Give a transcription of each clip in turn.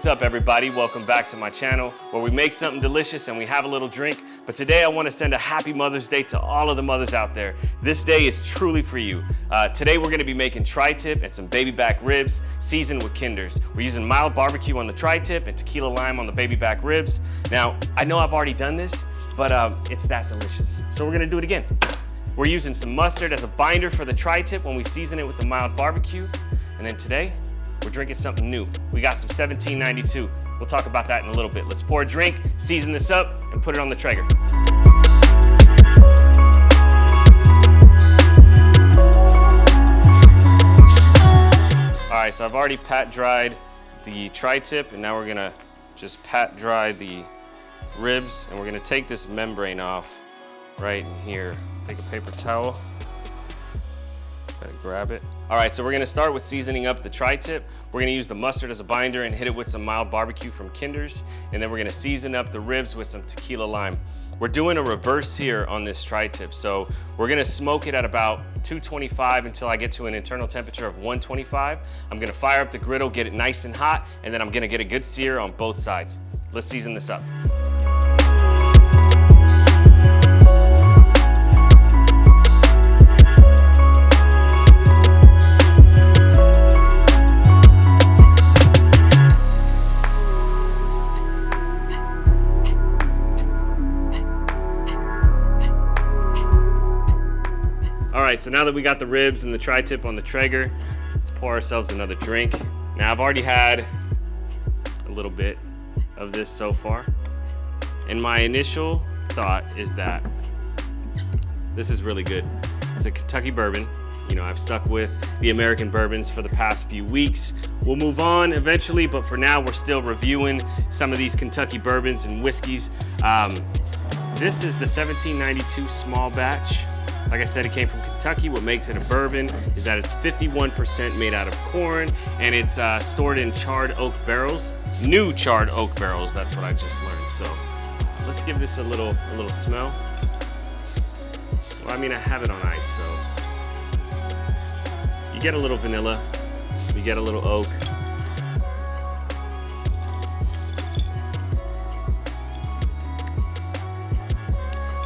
What's up, everybody? Welcome back to my channel where we make something delicious and we have a little drink. But today I want to send a happy Mother's Day to all of the mothers out there. This day is truly for you. Today we're going to be making tri-tip and some baby back ribs seasoned with Kinders. We're using mild barbecue on the tri-tip and tequila lime on the baby back ribs. Now, I know I've already done this, but it's that delicious. So we're going to do it again. We're using some mustard as a binder for the tri-tip when we season it with the mild barbecue. And then today, we're drinking something new. We got some 1792. We'll talk about that in a little bit. Let's pour a drink, season this up, and put it on the Traeger. All right, so I've already pat dried the tri-tip, and now we're gonna just pat dry the ribs, and we're gonna take this membrane off right in here. Take a paper towel. Gotta grab it. All right, so we're gonna start with seasoning up the tri-tip. We're gonna use the mustard as a binder and hit it with some mild barbecue from Kinders. And then we're gonna season up the ribs with some tequila lime. We're doing a reverse sear on this tri-tip. So we're gonna smoke it at about 225 until I get to an internal temperature of 125. I'm gonna fire up the griddle, get it nice and hot, and then I'm gonna get a good sear on both sides. Let's season this up. All right, so now that we got the ribs and the tri-tip on the Traeger, let's pour ourselves another drink. Now, I've already had a little bit of this so far, and my initial thought is that this is really good. It's a Kentucky bourbon. You know, I've stuck with the American bourbons for the past few weeks. We'll move on eventually, but for now, we're still reviewing some of these Kentucky bourbons and whiskeys. This is the 1792 small batch. Like I said, it came from Kentucky. What makes it a bourbon is that it's 51% made out of corn, and it's stored in charred oak barrels. New charred oak barrels, that's what I just learned. So let's give this a little smell. Well, I mean, I have it on ice, so. You get a little vanilla, you get a little oak.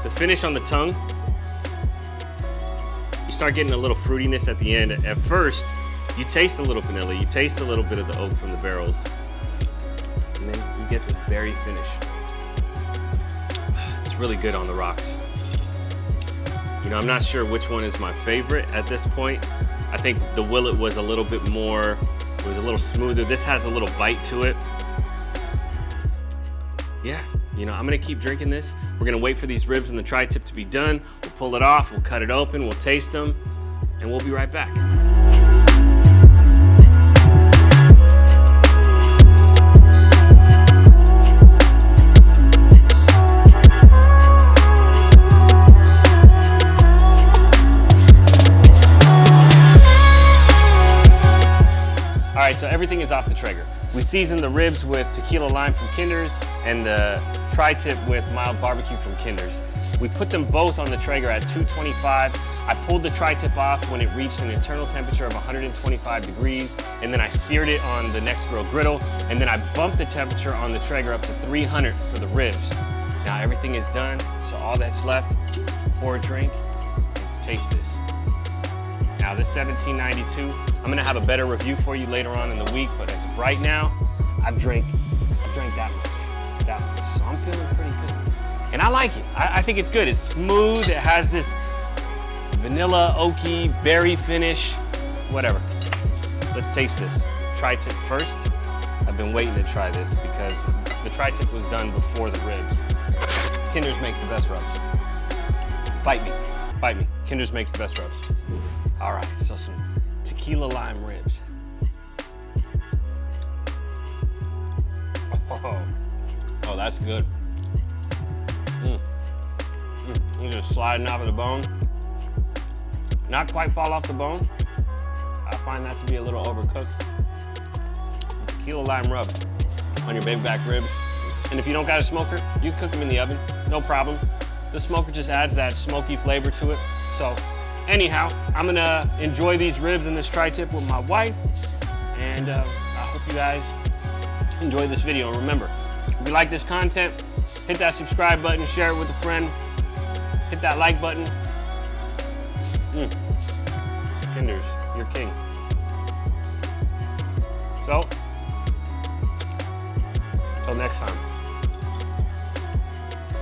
The finish on the tongue, start getting a little fruitiness at the end. At first, you taste a little vanilla, you taste a little bit of the oak from the barrels, and then you get this berry finish. It's really good on the rocks. You know, I'm not sure which one is my favorite at this point. I think the Willet was a little bit more, it was a little smoother. This has a little bite to it. Yeah, you know, I'm gonna keep drinking this. We're gonna wait for these ribs and the tri-tip to be done. We'll pull it off, we'll cut it open, we'll taste them, and we'll be right back. All right, so everything is off the Traeger. We seasoned the ribs with tequila lime from Kinders and the tri-tip with mild barbecue from Kinders. We put them both on the Traeger at 225. I pulled the tri-tip off when it reached an internal temperature of 125 degrees, and then I seared it on the nexgrill griddle, and then I bumped the temperature on the Traeger up to 300 for the ribs. Now everything is done, so all that's left is to pour a drink and to taste this. Now this 1792, I'm gonna have a better review for you later on in the week, but as of right now, I've drank that much. So I'm feeling pretty good. And I like it. I think it's good. It's smooth. It has this vanilla, oaky, berry finish, whatever. Let's taste this. Tri-tip first. I've been waiting to try this because the tri-tip was done before the ribs. Kinders makes the best rubs. Bite me. Kinders makes the best rubs. All right, so some tequila lime ribs. Oh, that's good. It's just sliding off of the bone. Not quite fall off the bone. I find that to be a little overcooked. Tequila lime rub on your baby back ribs. And if you don't got a smoker, you can cook them in the oven, no problem. The smoker just adds that smoky flavor to it. So anyhow, I'm gonna enjoy these ribs and this tri-tip with my wife. And I hope you guys enjoy this video. And remember, if you like this content, hit that subscribe button, share it with a friend, hit that like button. Kinders, you're king. So, until next time,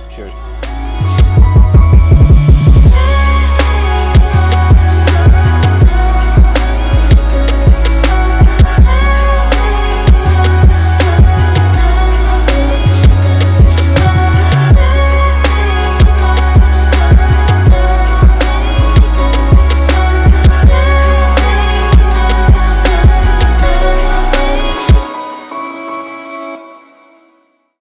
cheers.